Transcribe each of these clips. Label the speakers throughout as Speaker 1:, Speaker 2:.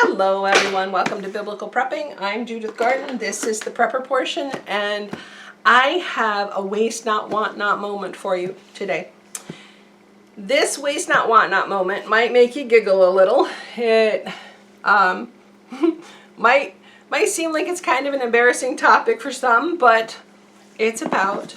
Speaker 1: Hello everyone, welcome to Biblical Prepping. I'm Judith Garden. This is the prepper portion, and I have a waste not, want not moment for you today. This waste not, want not moment might make you giggle a little. It might seem like it's kind of an embarrassing topic for some, but it's about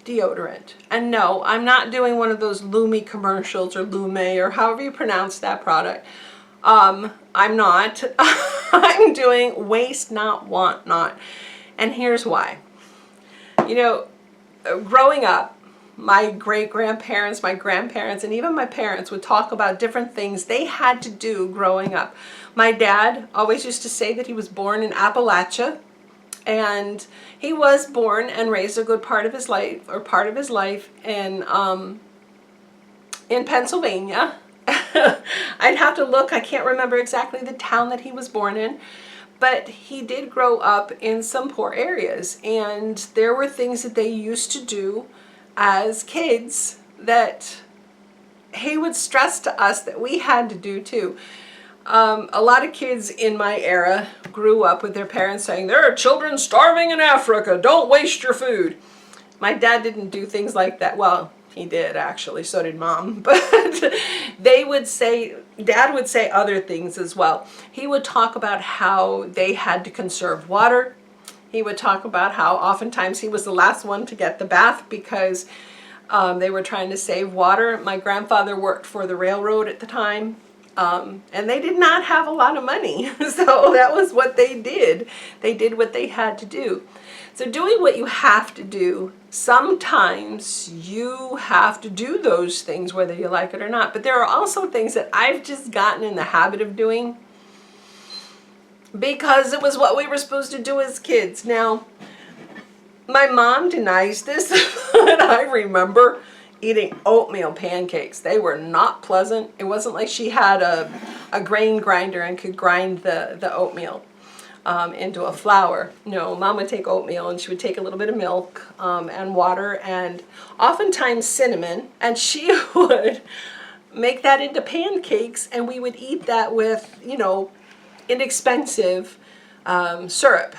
Speaker 1: deodorant. And no, I'm not doing one of those Lumi commercials or Lume or however you pronounce that product. I'm not. I'm doing waste not, want not. And here's why. You know, growing up, my great-grandparents, my grandparents, and even my parents would talk about different things they had to do growing up. My dad always used to say that he was born in Appalachia, and he was born and raised a good part of his life, in Pennsylvania. I'd have to look. I can't remember exactly the town that he was born in, but he did grow up in some poor areas, and there were things that they used to do as kids that he would stress to us that we had to do too. A lot of kids in my era grew up with their parents saying, "There are children starving in Africa, don't waste your food." My dad didn't do things like that. Well, he did actually, so did Mom, but they would say, Dad would say other things as well. He would talk about how they had to conserve water. He would talk about how oftentimes he was the last one to get the bath because they were trying to save water. My grandfather worked for the railroad at the time, and they did not have a lot of money, so that was what they did. They did what they had to do. So doing what you have to do, sometimes you have to do those things whether you like it or not. But there are also things that I've just gotten in the habit of doing because it was what we were supposed to do as kids. Now, my mom denies this, but I remember eating oatmeal pancakes. They were not pleasant. It wasn't like she had a grain grinder and could grind the oatmeal into a flour. No, Mom would take oatmeal and she would take a little bit of milk and water and oftentimes cinnamon, and she would make that into pancakes, and we would eat that with, you know, inexpensive syrup.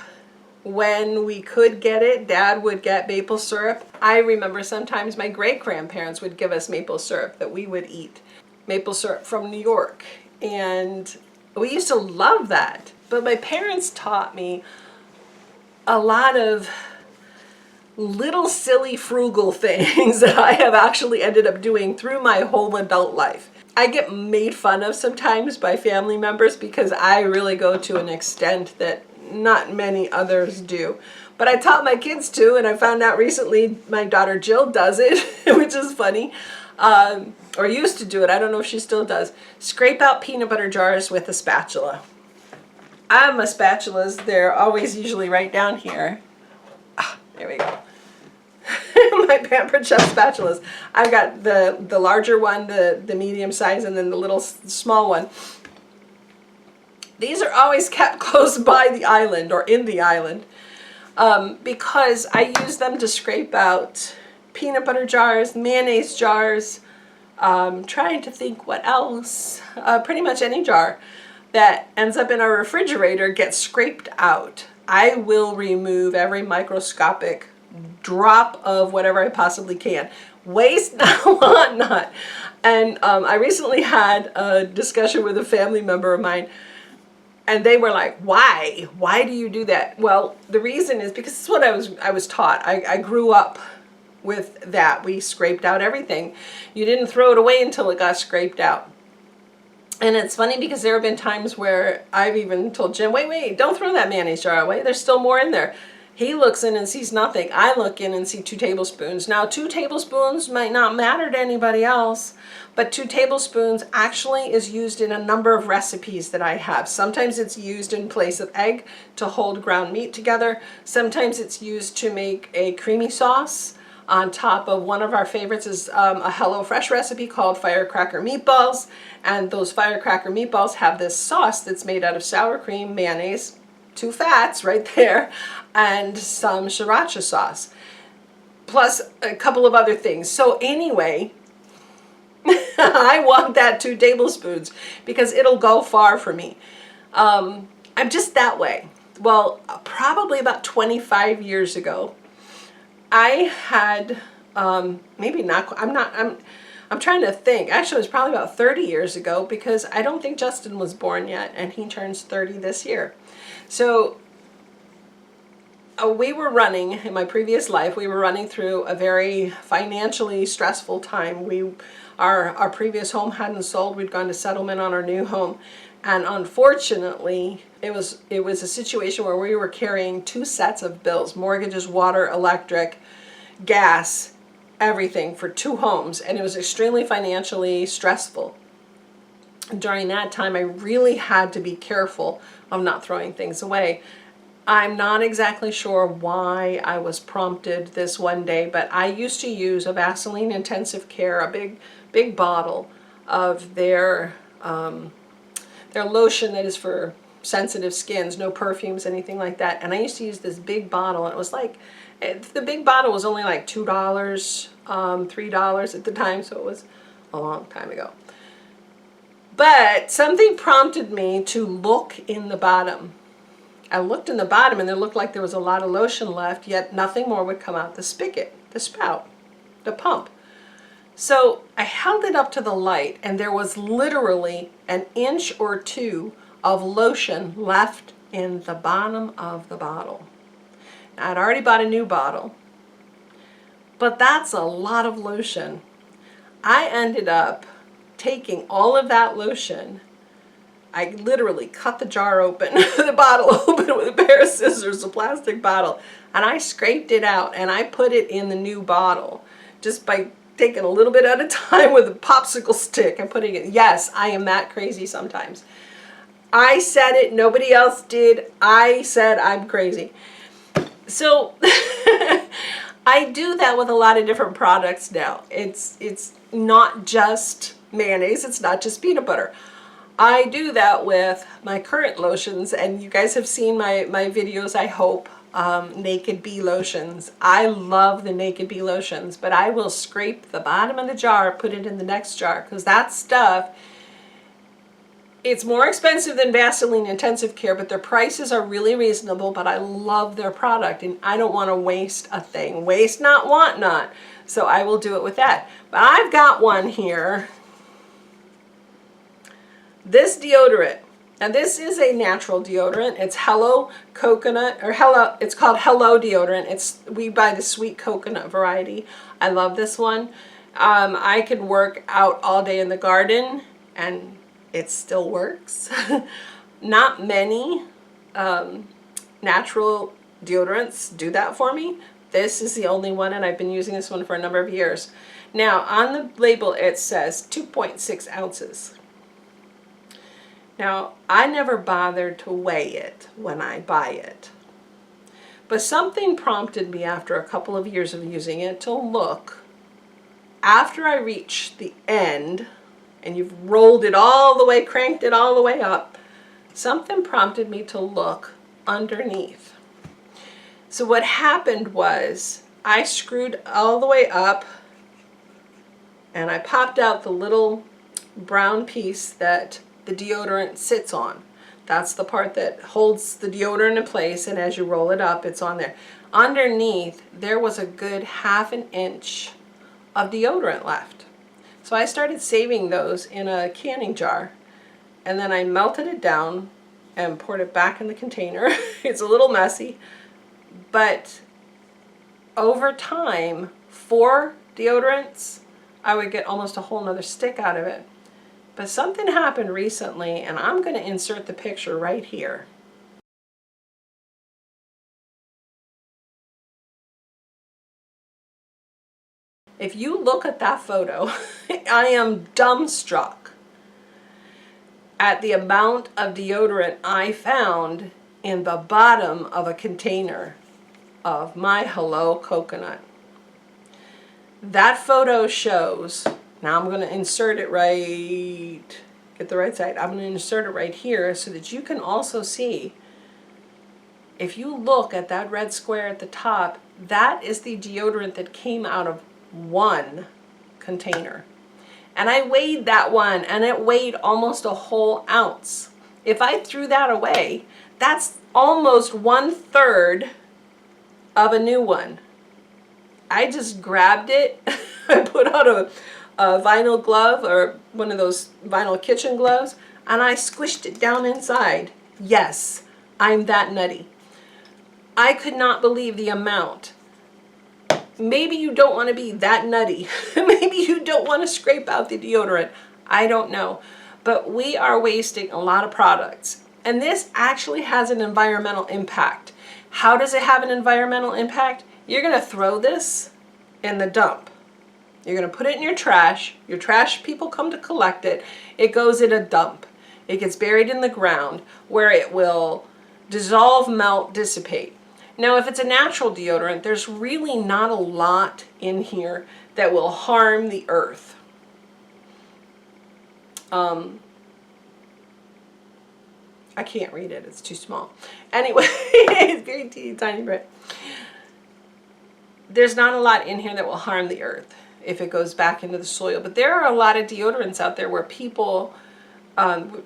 Speaker 1: When we could get it, Dad would get maple syrup. I remember sometimes my great-grandparents would give us maple syrup that we would eat. Maple syrup from New York. And we used to love that. But my parents taught me a lot of little silly frugal things that I have actually ended up doing through my whole adult life. I get made fun of sometimes by family members because I really go to an extent that not many others do. But I taught my kids to, and I found out recently my daughter Jill does it, which is funny, or used to do it. I don't know if she still does. Scrape out peanut butter jars with a spatula. I have my spatulas. They're always usually right down here. There we go. My Pampered Chef spatulas. I've got the larger one, the medium size, and then the little small one. These are always kept close by the island or in the island because I use them to scrape out peanut butter jars, mayonnaise jars, trying to think what else, pretty much any jar that ends up in our refrigerator gets scraped out. I will remove every microscopic drop of whatever I possibly can. Waste not, want not. And I recently had a discussion with a family member of mine, and they were like, why? Why do you do that? Well, the reason is because it's what I was taught. I grew up with that. We scraped out everything. You didn't throw it away until it got scraped out. And it's funny because there have been times where I've even told Jim, wait, don't throw that mayonnaise jar away. There's still more in there. He looks in and sees nothing. I look in and see 2 tablespoons. Now, 2 tablespoons might not matter to anybody else, but 2 tablespoons actually is used in a number of recipes that I have. Sometimes it's used in place of egg to hold ground meat together. Sometimes it's used to make a creamy sauce. On top of one of our favorites is a HelloFresh recipe called firecracker meatballs. And those firecracker meatballs have this sauce that's made out of sour cream, mayonnaise, 2 fats right there, and some sriracha sauce, plus a couple of other things. So anyway, I want that 2 tablespoons because it'll go far for me. I'm just that way. Well, probably about 25 years ago, I had, maybe not, I'm trying to think. Actually, it was probably about 30 years ago, because I don't think Justin was born yet, and he turns 30 this year. So we were running, in my previous life, we were running through a very financially stressful time. Our previous home hadn't sold. We'd gone to settlement on our new home. And unfortunately, it was a situation where we were carrying 2 sets of bills: mortgages, water, electric, gas, everything, for 2 homes. And it was extremely financially stressful. During that time, I really had to be careful of not throwing things away. I'm not exactly sure why I was prompted this one day, but I used to use a Vaseline Intensive Care, a big bottle of their lotion that is for sensitive skins, no perfumes, anything like that. And I used to use this big bottle, and it was like, the big bottle was only like $2, $3 at the time, so it was a long time ago. But something prompted me to look in the bottom. I looked in the bottom, and it looked like there was a lot of lotion left, yet nothing more would come out the spigot, the spout, the pump. So I held it up to the light, and there was literally an inch or 2 of lotion left in the bottom of the bottle. Now, I'd already bought a new bottle, but that's a lot of lotion. I ended up taking all of that lotion. I literally cut the jar open, the bottle open with a pair of scissors, a plastic bottle, and I scraped it out, and I put it in the new bottle just by taking a little bit at a time with a popsicle stick and putting it. Yes, I am that crazy sometimes. I said it, nobody else did. I said I'm crazy. So I do that with a lot of different products now. It's not just mayonnaise, it's not just peanut butter. I do that with my current lotions, and you guys have seen my videos, I hope, Naked Bee lotions. I love the Naked Bee lotions, but I will scrape the bottom of the jar, put it in the next jar, because that stuff, it's more expensive than Vaseline Intensive Care, but their prices are really reasonable, but I love their product, and I don't want to waste a thing. Waste not, want not. So I will do it with that. But I've got one here. This deodorant, and this is a natural deodorant. It's Hello Coconut, or Hello, it's called Hello Deodorant. We buy the sweet coconut variety. I love this one. I could work out all day in the garden, and it still works. Not many natural deodorants do that for me. This is the only one, and I've been using this one for a number of years. Now, on the label, it says 2.6 ounces. Now, I never bothered to weigh it when I buy it, but something prompted me after a couple of years of using it to look. After I reach the end, and you've rolled it all the way, cranked it all the way up, something prompted me to look underneath. So what happened was, I screwed all the way up, and I popped out the little brown piece that the deodorant sits on. That's the part that holds the deodorant in place, and as you roll it up, it's on there. Underneath, there was a good 1/2 inch of deodorant left. So I started saving those in a canning jar, and then I melted it down and poured it back in the container. It's a little messy, but over time, 4 deodorants, I would get almost a whole nother stick out of it. But something happened recently, and I'm going to insert the picture right here. If you look at that photo, I am dumbstruck at the amount of deodorant I found in the bottom of a container of my Hello Coconut. That photo shows, now I'm going to insert it right, get the right side, I'm going to insert it right here so that you can also see, if you look at that red square at the top, that is the deodorant that came out of one container. And I weighed that one, and it weighed almost a whole ounce. If I threw that away, that's almost 1/3 of a new one. I just grabbed it, I put on a vinyl glove or one of those vinyl kitchen gloves, and I squished it down inside. Yes, I'm that nutty. I could not believe the amount. Maybe you don't want to be that nutty. Maybe you don't want to scrape out the deodorant. I don't know. But we are wasting a lot of products. And this actually has an environmental impact. How does it have an environmental impact? You're going to throw this in the dump. You're going to put it in your trash. Your trash people come to collect it. It goes in a dump. It gets buried in the ground where it will dissolve, melt, dissipate. Now, if it's a natural deodorant, there's really not a lot in here that will harm the earth. I can't read it, it's too small. Anyway, it's very teeny tiny print. There's not a lot in here that will harm the earth if it goes back into the soil. But there are a lot of deodorants out there where people,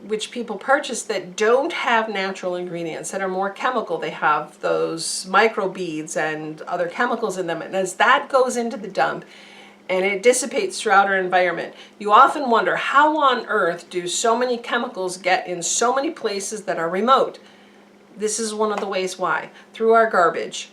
Speaker 1: which people purchase that don't have natural ingredients, that are more chemical. They have those microbeads and other chemicals in them. And as that goes into the dump, and it dissipates throughout our environment, you often wonder, how on earth do so many chemicals get in so many places that are remote? This is one of the ways why. Through our garbage.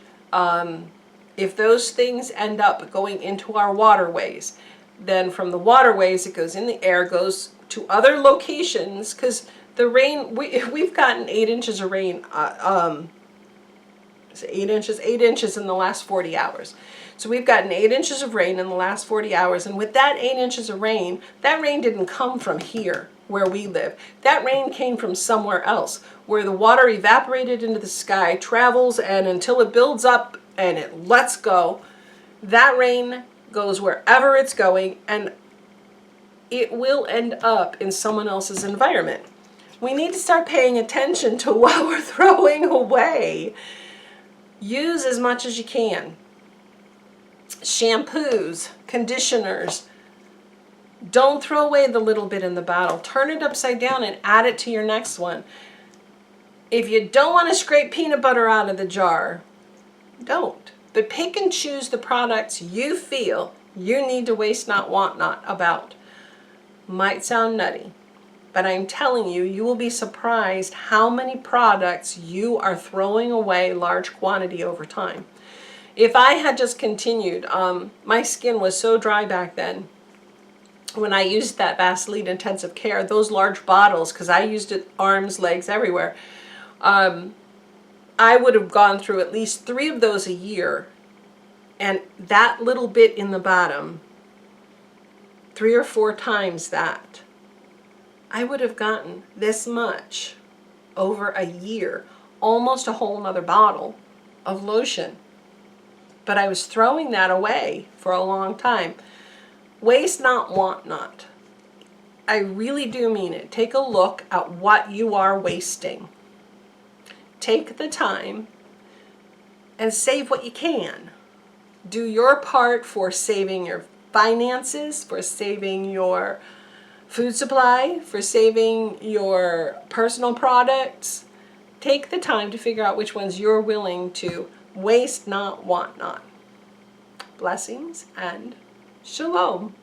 Speaker 1: If those things end up going into our waterways, then from the waterways it goes in the air, goes to other locations, because the rain, we've gotten 8 inches of rain, 8 inches in the last 40 hours. So we've gotten 8 inches of rain in the last 40 hours. And with that 8 inches of rain, that rain didn't come from here where we live. That rain came from somewhere else where the water evaporated into the sky, travels, and until it builds up and it lets go, that rain goes wherever it's going, and it will end up in someone else's environment. We need to start paying attention to what we're throwing away. Use as much as you can. Shampoos, conditioners. Don't throw away the little bit in the bottle. Turn it upside down and add it to your next one. If you don't want to scrape peanut butter out of the jar, don't. But pick and choose the products you feel you need to waste not, want not about. Might sound nutty, but I'm telling you, you will be surprised how many products you are throwing away large quantity over time. If I had just continued, my skin was so dry back then. When I used that Vaseline Intensive Care, those large bottles, because I used it arms, legs, everywhere, I would have gone through at least 3 of those a year. And that little bit in the bottom, 3 or 4 times that, I would have gotten this much over a year, almost a whole nother bottle of lotion. But I was throwing that away for a long time. Waste not, want not. I really do mean it. Take a look at what you are wasting. Take the time and save what you can. Do your part for saving your finances, for saving your food supply, for saving your personal products. Take the time to figure out which ones you're willing to waste not, want not. Blessings and shalom.